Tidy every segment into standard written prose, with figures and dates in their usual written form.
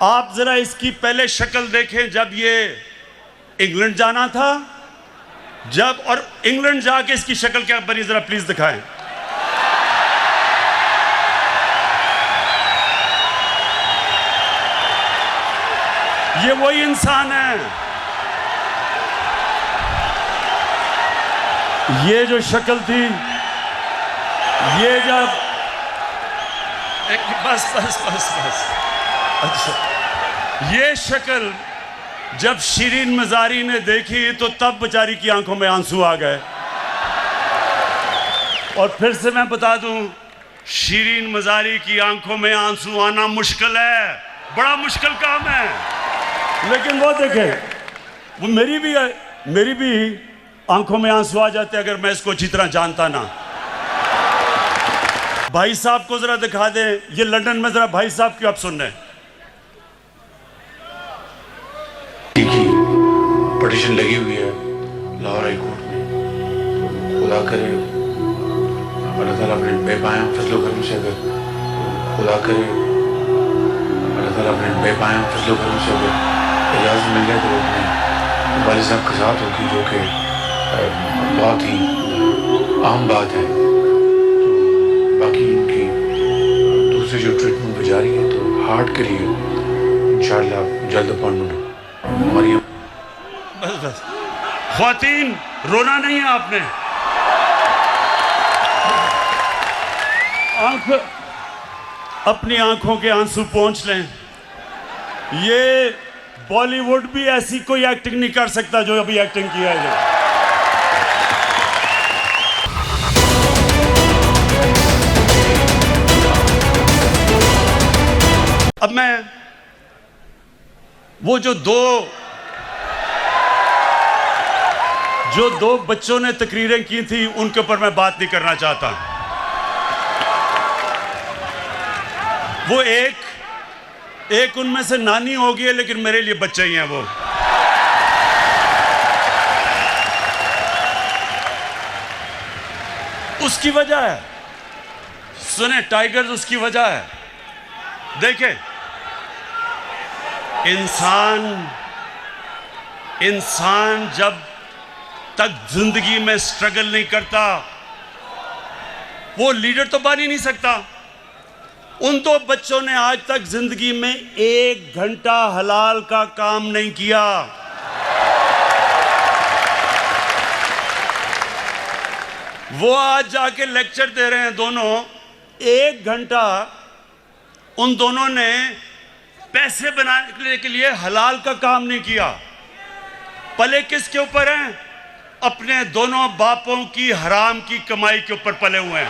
आप जरा इसकी पहले शक्ल देखें जब ये इंग्लैंड जाना था, जब और इंग्लैंड जाके इसकी शक्ल क्या बनी, जरा प्लीज दिखाएं। ये वही इंसान है। ये जो शक्ल थी, ये जब बस बस बस बस अच्छा, ये शक्ल जब शिरीन मज़ारी ने देखी तो तब बेचारी की आंखों में आंसू आ गए। और फिर से मैं बता दूं, शिरीन मज़ारी की आंखों में आंसू आना मुश्किल है, बड़ा मुश्किल काम है। लेकिन वो देखें, वो मेरी भी आंखों में आंसू आ जाते अगर मैं इसको अच्छी तरह जानता ना। भाई साहब को जरा दिखा दें, ये लंदन में, जरा भाई साहब की आप सुन रहे हैं। पटिशन लगी हुई है लाहौर हाई कोर्ट में। खुदा करे अल्लाह ताला अपने बेपाया फजलो करम से, अगर खुदा करे अल्लाह ताला अपने बेपाया फजलो करम से अगर इजाज़त मिल जाए तो अपने वालिद साहब के साथ होगी, जो कि बहुत ही आम बात है। तो बाकी इनकी दूसरी जो ट्रीटमेंट जारी है, तो हार्ट के लिए इंशाअल्लाह जल्द अपॉइंटमेंट हमारी। बस बस ख्वातीन, रोना नहीं है आपने। अपनी आंखों के आंसू पोंछ लें। ये बॉलीवुड भी ऐसी कोई एक्टिंग नहीं कर सकता जो अभी एक्टिंग किया है। अब मैं वो जो दो बच्चों ने तकरीरें की थी उनके ऊपर मैं बात नहीं करना चाहता। वो एक उनमें से नानी होगी है, लेकिन मेरे लिए बच्चे ही हैं वो। उसकी वजह है, सुने टाइगर्स, उसकी वजह है। देखें, इंसान जब तक जिंदगी में स्ट्रगल नहीं करता, वो लीडर तो बन ही नहीं सकता। उन दो बच्चों ने आज तक जिंदगी में 1 घंटा हलाल का काम नहीं किया। वो आज जाके लेक्चर दे रहे हैं दोनों। 1 घंटा उन दोनों ने पैसे बनाने के लिए हलाल का काम नहीं किया। पले किसके ऊपर हैं? अपने दोनों बापों की हराम की कमाई के ऊपर पले हुए हैं।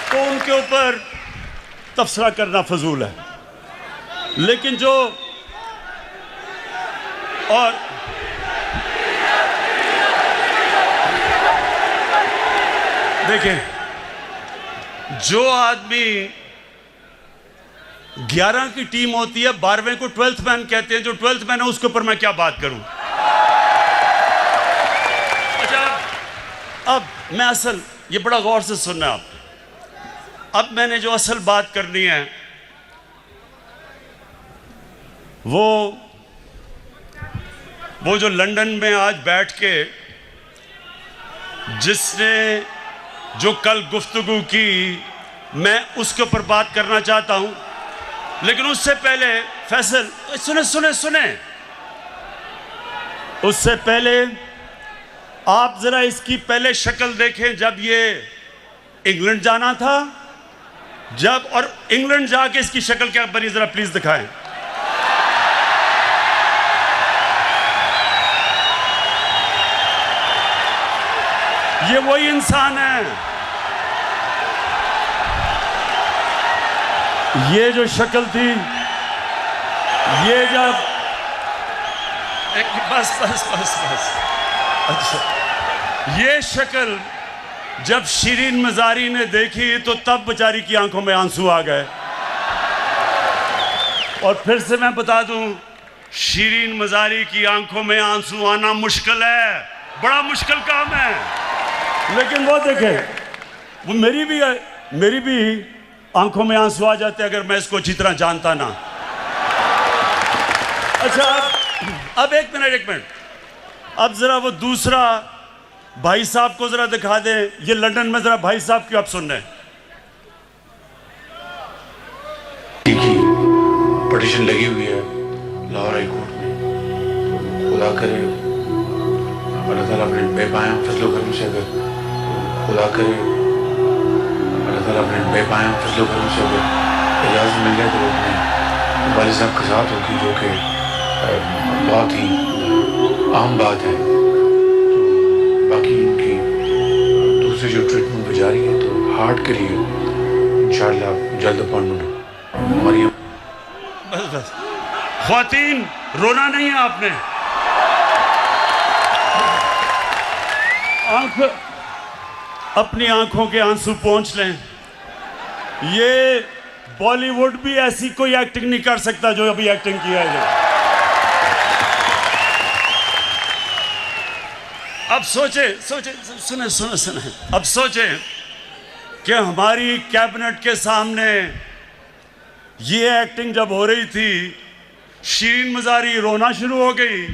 तो उनके ऊपर तबसरा करना फजूल है। लेकिन जो और देखें, जो आदमी 11 की टीम होती है, 12वें को 12th मैन कहते हैं, जो 12th मैन है उसके ऊपर मैं क्या बात करूं। अच्छा, अब मैं असल, ये बड़ा गौर से सुनना आप। अब मैंने जो असल बात करनी है वो जो लंदन में आज बैठ के जिसने जो कल गुफ्तगू की, मैं उसके ऊपर बात करना चाहता हूं। लेकिन उससे पहले फैसल, सुने उससे पहले आप जरा इसकी पहले शक्ल देखें जब ये इंग्लैंड जाना था, जब और इंग्लैंड जाके इसकी शक्ल क्या बनी, जरा प्लीज दिखाएं। ये वही इंसान है। ये जो शक्ल थी, ये जब बस बस बस बस अच्छा, ये शक्ल जब शिरीन मज़ारी ने देखी तो तब बेचारी की आंखों में आंसू आ गए। और फिर से मैं बता दूं, शिरीन मज़ारी की आंखों में आंसू आना मुश्किल है, बड़ा मुश्किल काम है। लेकिन वो देखें, वो मेरी भी आंखों में आंसू आ जाते अगर मैं इसको अच्छी तरह जानता ना। अच्छा, अब एक मिनट, अब जरा वो दूसरा भाई साहब को जरा दिखा दें। ये लंदन में जरा भाई साहब क्यों आप सुन रहे हैं? पिटीशन लगी हुई है लाहौर हाई कोर्ट में। खुदा करे अल्लाह ताला अपने बेपाया फजलो करम से अगर खुदा करे अल्लाह ताला अपने बेपाया फजलो करम से अगर इजाज़त मिल जाए तो अपने वालिद साहब के साथ होगी, जो कि बहुत ही अहम बात है। तो बाकी इनकी दूसरी जो ट्रीटमेंट जारी है तो हार्ट के लिए इंशाअल्लाह जल्द अपॉइंटमेंट। मरियम बस ख्वातीन, रोना नहीं है आपने। अपनी आंखों के आंसू पोंछ लें। ये बॉलीवुड भी ऐसी कोई एक्टिंग नहीं कर सकता जो अभी एक्टिंग किया है। अब सोचे सुने, अब सोचे कि हमारी कैबिनेट के सामने ये एक्टिंग जब हो रही थी, शीरीन मज़ारी रोना शुरू हो गई,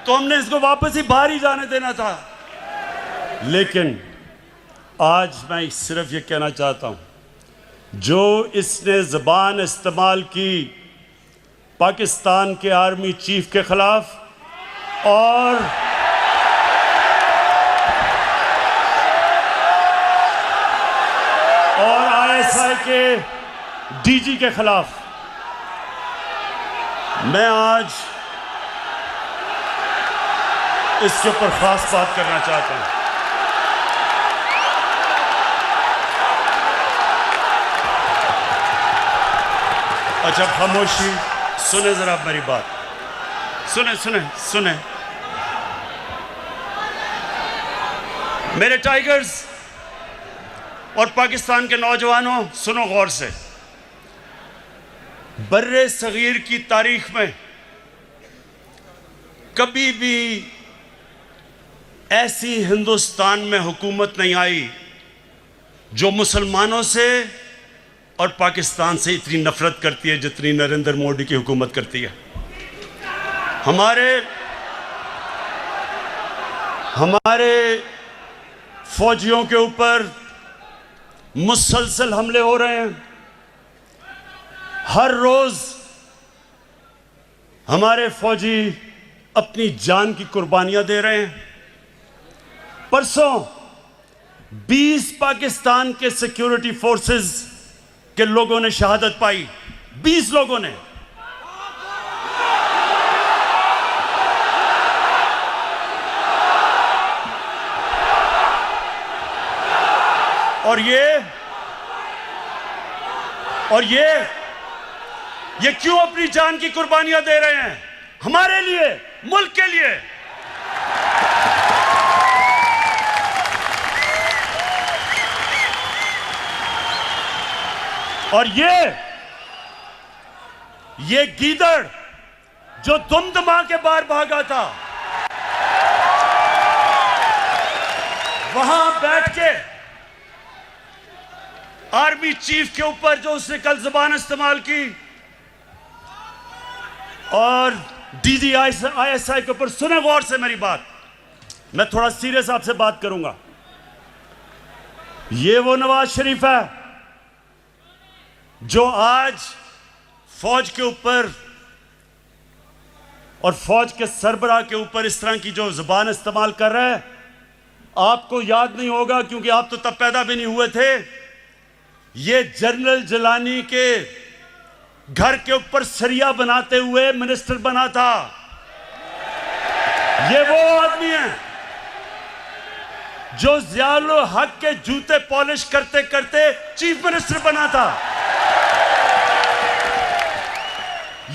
तो हमने इसको वापस ही बाहर ही जाने देना था। लेकिन आज मैं सिर्फ ये कहना चाहता हूँ, जो इसने ज़बान इस्तेमाल की पाकिस्तान के आर्मी चीफ के ख़िलाफ़ और ISI के डीजी के खिलाफ, मैं आज इसके ऊपर खास बात करना चाहता हूं। अच्छा खामोशी, सुने जरा मेरी बात, सुने मेरे टाइगर्स और पाकिस्तान के नौजवानों, सुनो गौर से। बर्रे सगीर की तारीख में कभी भी ऐसी हिंदुस्तान में हुकूमत नहीं आई जो मुसलमानों से और पाकिस्तान से इतनी नफरत करती है जितनी नरेंद्र मोदी की हुकूमत करती है। हमारे फौजियों के ऊपर मुसलसल हमले हो रहे हैं। हर रोज हमारे फौजी अपनी जान की कुर्बानियां दे रहे हैं। परसों 20 पाकिस्तान के सिक्योरिटी फोर्सेस के लोगों ने शहादत पाई, 20 लोगों ने। और ये क्यों अपनी जान की कुर्बानियां दे रहे हैं? हमारे लिए, मुल्क के लिए। और ये गीदड़ जो दुमदमा के बाहर भागा था, वहां बैठ के आर्मी चीफ के ऊपर जो उसने कल जुबान इस्तेमाल की और डीजी ISI के ऊपर, सुने गौर से मेरी बात, मैं थोड़ा सीरियस आपसे बात करूंगा। ये वो नवाज शरीफ है जो आज फौज के ऊपर और फौज के सरबराह के ऊपर इस तरह की जो जुबान इस्तेमाल कर रहा है। आपको याद नहीं होगा क्योंकि आप तो तब पैदा भी नहीं हुए थे। ये जनरल जिलानी के घर के ऊपर सरिया बनाते हुए मिनिस्टर बना था। ये वो आदमी है जो ज़ियाउल हक के जूते पॉलिश करते करते चीफ मिनिस्टर बना था।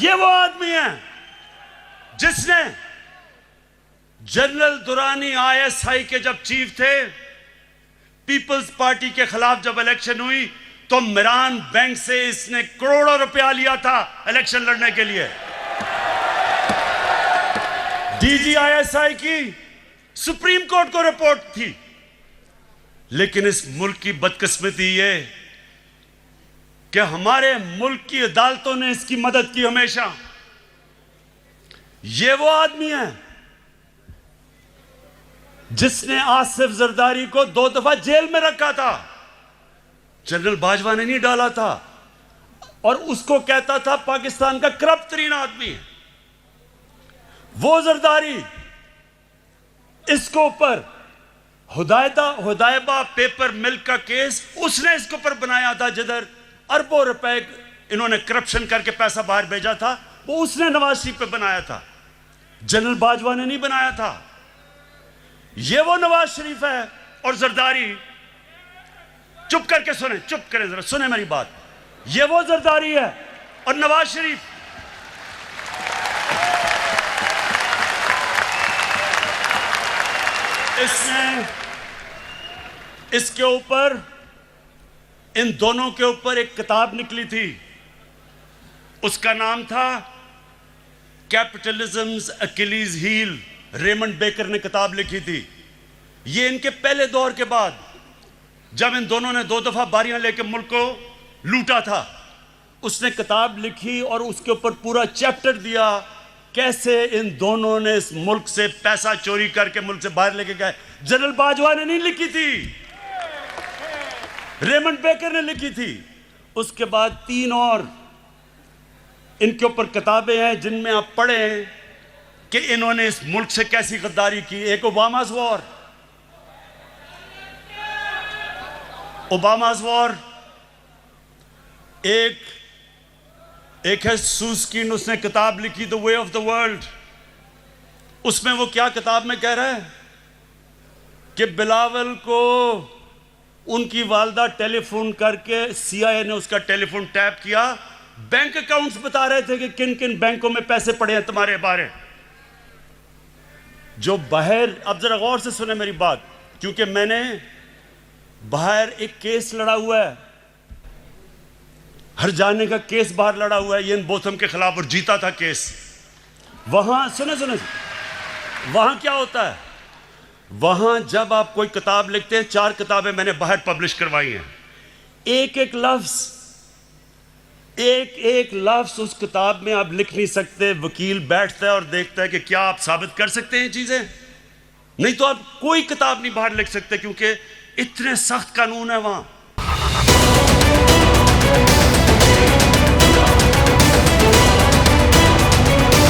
ये वो आदमी है जिसने जनरल दुरानी ISI के जब चीफ थे, पीपल्स पार्टी के खिलाफ जब इलेक्शन हुई तो मिरान बैंक से इसने करोड़ों रुपया लिया था इलेक्शन लड़ने के लिए। डीजी ISI की सुप्रीम कोर्ट को रिपोर्ट थी। लेकिन इस मुल्क की बदकिस्मती ये कि हमारे मुल्क की अदालतों ने इसकी मदद की हमेशा। ये वो आदमी है जिसने आसिफ जरदारी को 2 दफा जेल में रखा था। जनरल बाजवा ने नहीं डाला था, और उसको कहता था पाकिस्तान का करप्ट तरीन आदमी है वो जरदारी। इसको ऊपर हुदायबा पेपर मिल्क का केस उसने इसके ऊपर बनाया था, जिधर अरबों रुपए इन्होंने करप्शन करके पैसा बाहर भेजा था, वो उसने नवाज शरीफ पे बनाया था, जनरल बाजवा ने नहीं बनाया था। ये वो नवाज शरीफ है। और जरदारी, चुप करके सुने, चुप करें जरा, सुने मेरी बात। ये वो जरदारी है और नवाज शरीफ इसने इसके ऊपर, इन दोनों के ऊपर एक किताब निकली थी, उसका नाम था कैपिटलिज्म्स अकिलीज हील। रेमंड बेकर ने किताब लिखी थी। ये इनके पहले दौर के बाद, जब इन दोनों ने 2 दफा बारियां लेकर मुल्क को लूटा था, उसने किताब लिखी और उसके ऊपर पूरा चैप्टर दिया कैसे इन दोनों ने इस मुल्क से पैसा चोरी करके मुल्क से बाहर लेके गए। जनरल बाजवा ने नहीं लिखी थी, रेमंड बेकर ने लिखी थी। उसके बाद 3 और इनके ऊपर किताबें हैं जिनमें आप पढ़ें कि इन्होंने इस मुल्क से कैसी गद्दारी की। एक ओबामा's वॉर, एक है सूस्कीन, उसने किताब लिखी the way of the world. उसमें वो क्या किताब में कह रहा है कि बिलावल को उनकी वालदा टेलीफोन करके CIA ने उसका टेलीफोन टैप किया, बैंक अकाउंट्स बता रहे थे कि किन किन बैंकों में पैसे पड़े हैं तुम्हारे बारे। जो बाहर, अब जरा गौर से सुने मेरी बात, क्योंकि मैंने बाहर एक केस लड़ा हुआ है, हर जाने का केस बाहर लड़ा हुआ है इयान बोथम के खिलाफ, और जीता था केस। वहां सुने वहां क्या होता है, वहां जब आप कोई किताब लिखते हैं, 4 किताबें मैंने बाहर पब्लिश करवाई हैं, एक एक लफ्ज उस किताब में आप लिख नहीं सकते। वकील बैठता है और देखता है कि क्या आप साबित कर सकते हैं चीजें, नहीं तो आप कोई किताब नहीं बाहर लिख सकते, क्योंकि इतने सख्त कानून है वहां।